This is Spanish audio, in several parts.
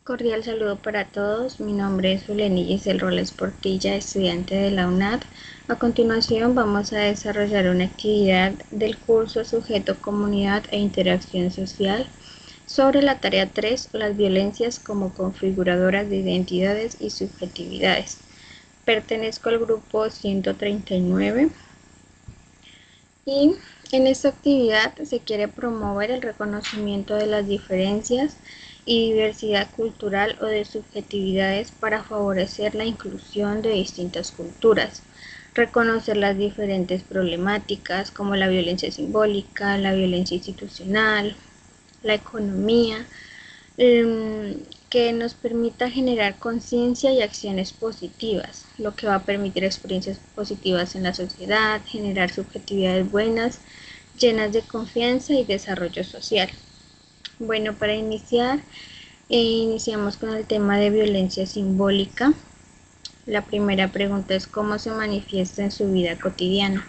Cordial saludo para todos. Mi nombre es Zuleni Giselle Roles Portilla, estudiante de la UNAD. A continuación vamos a desarrollar una actividad del curso Sujeto, Comunidad e Interacción Social sobre la tarea 3, las violencias como configuradoras de identidades y subjetividades. Pertenezco al grupo 139 y en esta actividad se quiere promover el reconocimiento de las diferencias y diversidad cultural o de subjetividades para favorecer la inclusión de distintas culturas, reconocer las diferentes problemáticas como la violencia simbólica, la violencia institucional, la economía, que nos permita generar conciencia y acciones positivas, lo que va a permitir experiencias positivas en la sociedad, generar subjetividades buenas, llenas de confianza y desarrollo social. Bueno, para iniciar, iniciamos con el tema de violencia simbólica. La primera pregunta es ¿cómo se manifiesta en su vida cotidiana?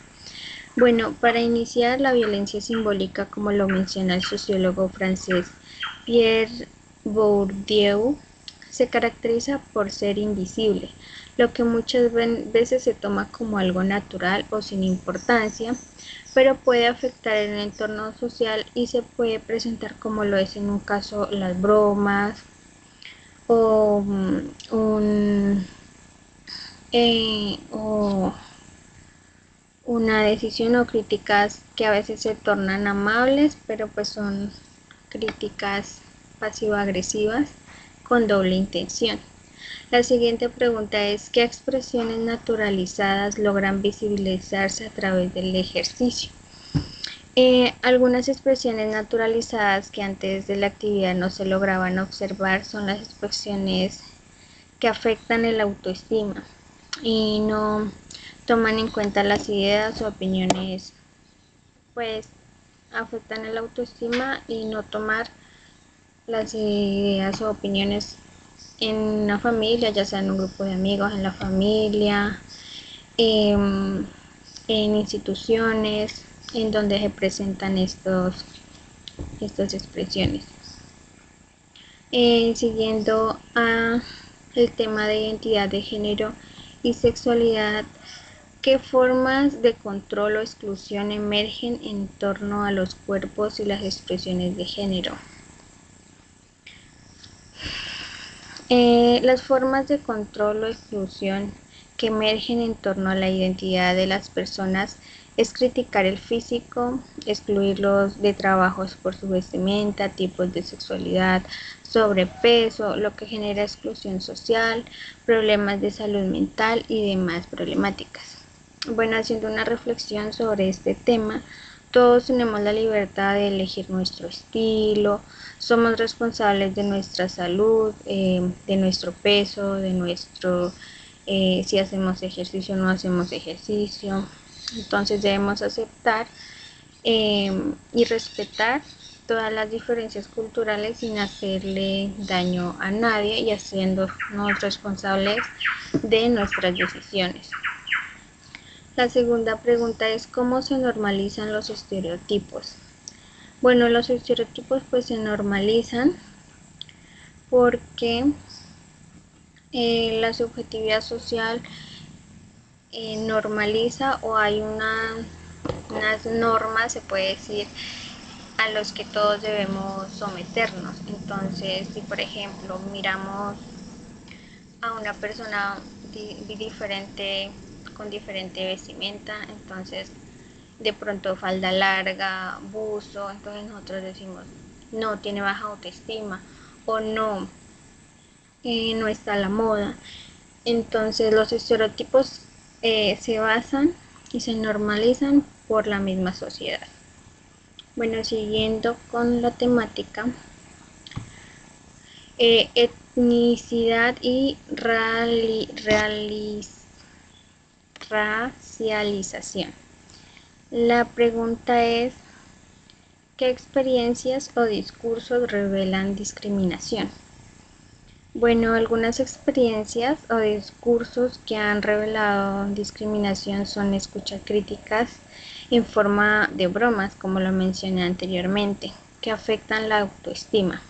Bueno, para iniciar, la violencia simbólica, como lo menciona el sociólogo francés Pierre Bourdieu, se caracteriza por ser invisible, lo que muchas veces se toma como algo natural o sin importancia, pero puede afectar el entorno social y se puede presentar como lo es en un caso las bromas o una decisión o críticas que a veces se tornan amables, pero pues son críticas pasivo-agresivas con doble intención. La siguiente pregunta es ¿qué expresiones naturalizadas logran visibilizarse a través del ejercicio? Algunas expresiones naturalizadas que antes de la actividad no se lograban observar son las expresiones que afectan el autoestima y no toman en cuenta las ideas o opiniones, pues afectan el autoestima y no tomar las ideas o opiniones en una familia, ya sea en un grupo de amigos, en la familia, en instituciones en donde se presentan estas expresiones. Siguiendo a el tema de identidad de género y sexualidad, ¿qué formas de control o exclusión emergen en torno a los cuerpos y las expresiones de género? Las formas de control o exclusión que emergen en torno a la identidad de las personas es criticar el físico, excluirlos de trabajos por su vestimenta, tipos de sexualidad, sobrepeso, lo que genera exclusión social, problemas de salud mental y demás problemáticas. Bueno, haciendo una reflexión sobre este tema, todos tenemos la libertad de elegir nuestro estilo, somos responsables de nuestra salud, de nuestro peso, de nuestro si hacemos ejercicio o no hacemos ejercicio. Entonces debemos aceptar y respetar todas las diferencias culturales sin hacerle daño a nadie y haciéndonos responsables de nuestras decisiones. La segunda pregunta es ¿cómo se normalizan los estereotipos? Bueno, los estereotipos pues se normalizan porque la subjetividad social normaliza o hay unas normas, se puede decir, a los que todos debemos someternos. Entonces, si por ejemplo miramos a una persona diferente, con diferente vestimenta, entonces de pronto falda larga, buzo, entonces nosotros decimos, no, tiene baja autoestima o no, no está a la moda. Entonces los estereotipos se basan y se normalizan por la misma sociedad. Bueno, siguiendo con la temática, etnicidad y racialización. La pregunta es, ¿qué experiencias o discursos revelan discriminación? Bueno, algunas experiencias o discursos que han revelado discriminación son escuchar críticas en forma de bromas, como lo mencioné anteriormente, que afectan la autoestima.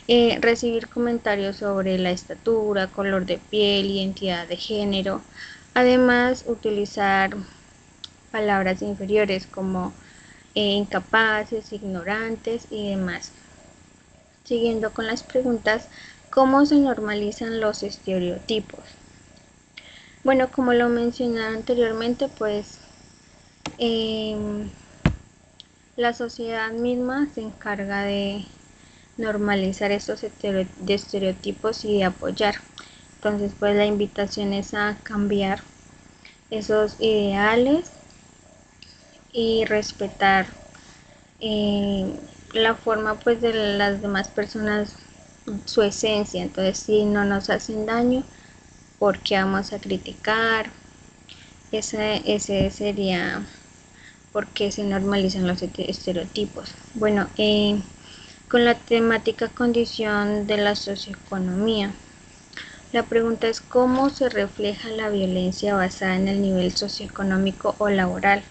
recibir comentarios sobre la estatura, color de piel, identidad de género. Además, utilizar palabras inferiores como incapaces, ignorantes y demás. Siguiendo con las preguntas, ¿cómo se normalizan los estereotipos? Bueno, como lo mencioné anteriormente, pues eh, la sociedad misma se encarga de normalizar estos estereotipos y de apoyar. Entonces, pues la invitación es a cambiar esos ideales y respetar eh, la forma pues de las demás personas, su esencia. Entonces, si no nos hacen daño, ¿por qué vamos a criticar? Ese sería por qué se normalizan los estereotipos. Bueno, con la temática condición de la socioeconomía. La pregunta es cómo se refleja la violencia basada en el nivel socioeconómico o laboral.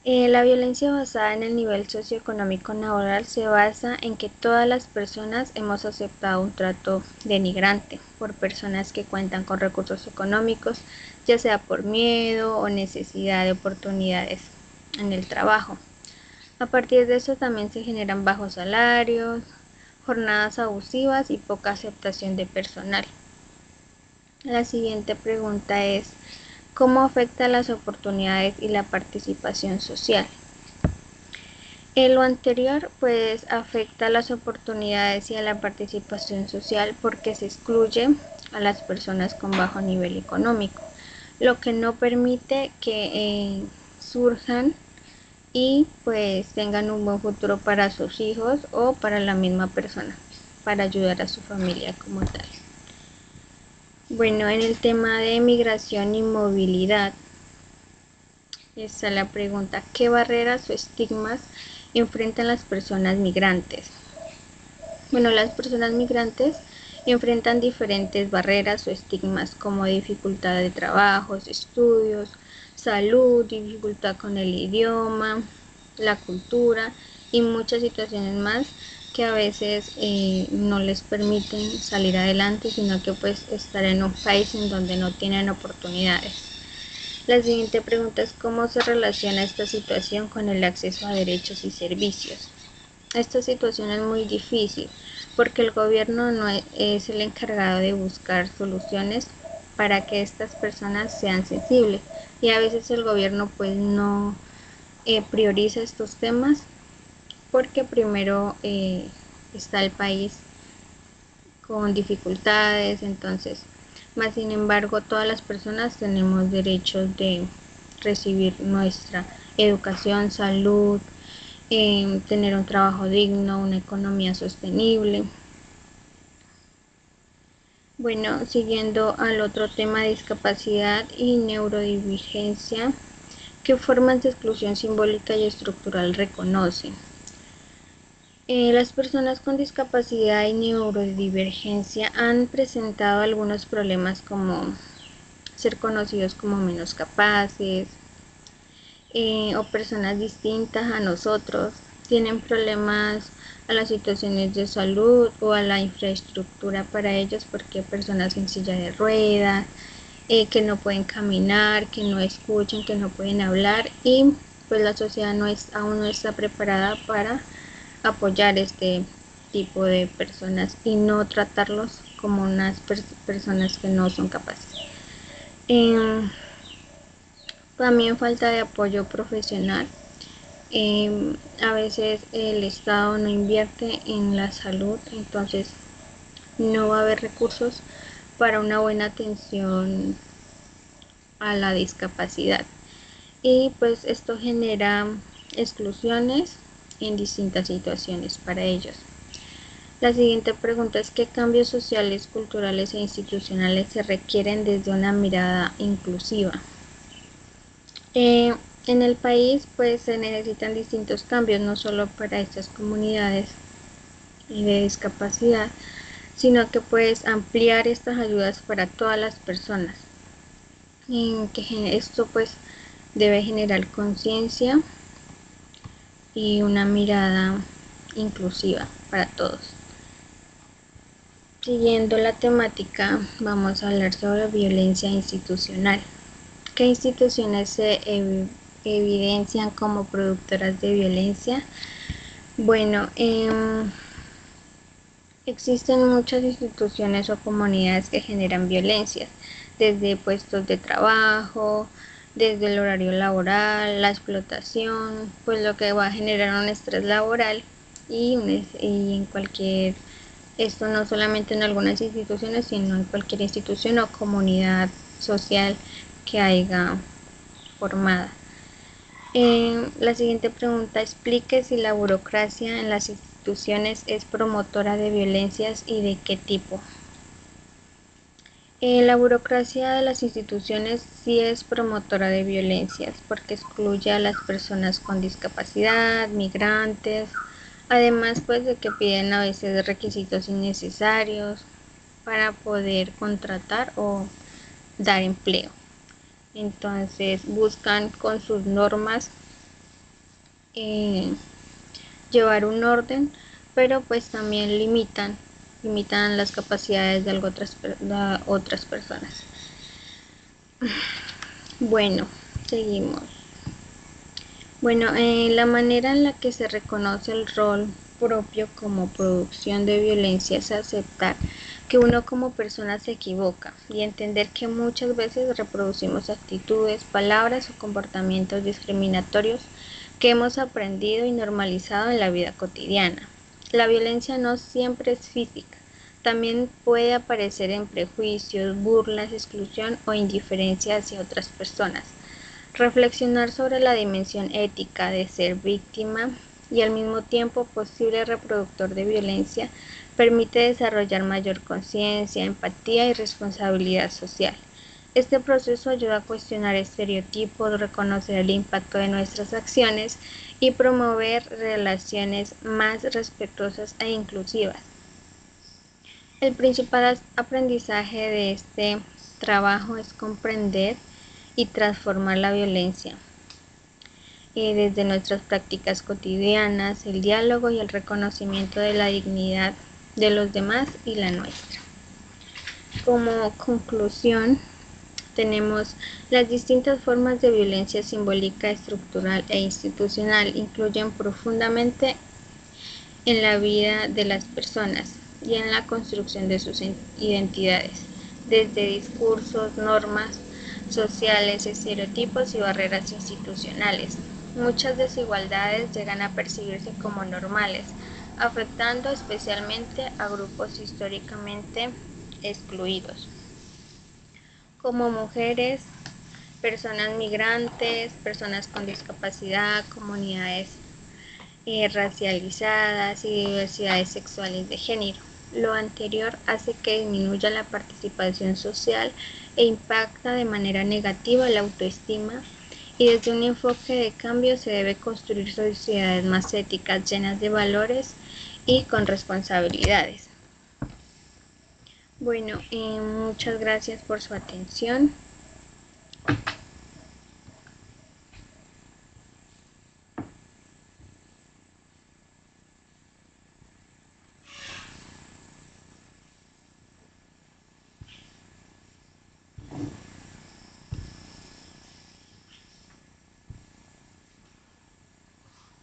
La violencia basada en el nivel socioeconómico laboral se basa en que todas las personas hemos aceptado un trato denigrante por personas que cuentan con recursos económicos, ya sea por miedo o necesidad de oportunidades en el trabajo. A partir de eso también se generan bajos salarios, jornadas abusivas y poca aceptación de personal. La siguiente pregunta es, ¿cómo afecta las oportunidades y la participación social? En lo anterior, pues afecta las oportunidades y a la participación social porque se excluye a las personas con bajo nivel económico, lo que no permite que surjan y pues tengan un buen futuro para sus hijos o para la misma persona, para ayudar a su familia como tal. Bueno, en el tema de migración y movilidad, está la pregunta, ¿qué barreras o estigmas enfrentan las personas migrantes? Bueno, las personas migrantes enfrentan diferentes barreras o estigmas como dificultad de trabajos, estudios, salud, dificultad con el idioma, la cultura y muchas situaciones más que a veces no les permiten salir adelante, sino que pues estar en un país en donde no tienen oportunidades. La siguiente pregunta es cómo se relaciona esta situación con el acceso a derechos y servicios. Esta situación es muy difícil porque el gobierno no es el encargado de buscar soluciones para que estas personas sean sensibles y a veces el gobierno pues no prioriza estos temas porque primero está el país con dificultades, entonces, más sin embargo, todas las personas tenemos derechos de recibir nuestra educación, salud, tener un trabajo digno, una economía sostenible. Bueno, siguiendo al otro tema de discapacidad y neurodivergencia, ¿qué formas de exclusión simbólica y estructural reconocen? Las personas con discapacidad y neurodivergencia han presentado algunos problemas como ser conocidos como menos capaces o personas distintas a nosotros. Tienen problemas a las situaciones de salud o a la infraestructura para ellos porque hay personas en silla de ruedas, que no pueden caminar, que no escuchan, que no pueden hablar y pues la sociedad aún no está preparada para apoyar este tipo de personas y no tratarlos como unas personas que no son capaces. También falta de apoyo profesional. A veces el Estado no invierte en la salud, entonces no va a haber recursos para una buena atención a la discapacidad. Y pues esto genera exclusiones en distintas situaciones para ellos. La siguiente pregunta es ¿qué cambios sociales, culturales e institucionales se requieren desde una mirada inclusiva? En el país pues se necesitan distintos cambios, no solo para estas comunidades de discapacidad, sino que pues ampliar estas ayudas para todas las personas. Esto pues debe generar conciencia y una mirada inclusiva para todos. Siguiendo la temática, vamos a hablar sobre violencia institucional. ¿Qué instituciones se evidencian como productoras de violencia? Bueno, existen muchas instituciones o comunidades que generan violencias, desde puestos de trabajo, desde el horario laboral, la explotación, pues lo que va a generar un estrés laboral y en cualquier, esto no solamente en algunas instituciones, sino en cualquier institución o comunidad social que haya formada. La siguiente pregunta: explique si la burocracia en las instituciones es promotora de violencias y de qué tipo. La burocracia de las instituciones sí es promotora de violencias porque excluye a las personas con discapacidad, migrantes, además pues de que piden a veces requisitos innecesarios para poder contratar o dar empleo. Entonces buscan con sus normas eh, llevar un orden, pero pues también limitan las capacidades de otras personas. Bueno, seguimos. Bueno, la manera en la que se reconoce el rol propio como producción de violencia es aceptar que uno como persona se equivoca y entender que muchas veces reproducimos actitudes, palabras o comportamientos discriminatorios que hemos aprendido y normalizado en la vida cotidiana. La violencia no siempre es física, también puede aparecer en prejuicios, burlas, exclusión o indiferencia hacia otras personas. Reflexionar sobre la dimensión ética de ser víctima y al mismo tiempo posible reproductor de violencia permite desarrollar mayor conciencia, empatía y responsabilidad social. Este proceso ayuda a cuestionar estereotipos, reconocer el impacto de nuestras acciones y promover relaciones más respetuosas e inclusivas. El principal aprendizaje de este trabajo es comprender y transformar la violencia desde nuestras prácticas cotidianas, el diálogo y el reconocimiento de la dignidad de los demás y la nuestra. Como conclusión, tenemos las distintas formas de violencia simbólica, estructural e institucional influyen profundamente en la vida de las personas y en la construcción de sus identidades, desde discursos, normas sociales, estereotipos y barreras institucionales. Muchas desigualdades llegan a percibirse como normales, afectando especialmente a grupos históricamente excluidos, como mujeres, personas migrantes, personas con discapacidad, comunidades racializadas y diversidades sexuales de género. Lo anterior hace que disminuya la participación social e impacta de manera negativa la autoestima, y desde un enfoque de cambio se debe construir sociedades más éticas, llenas de valores y con responsabilidades. Bueno, muchas gracias por su atención.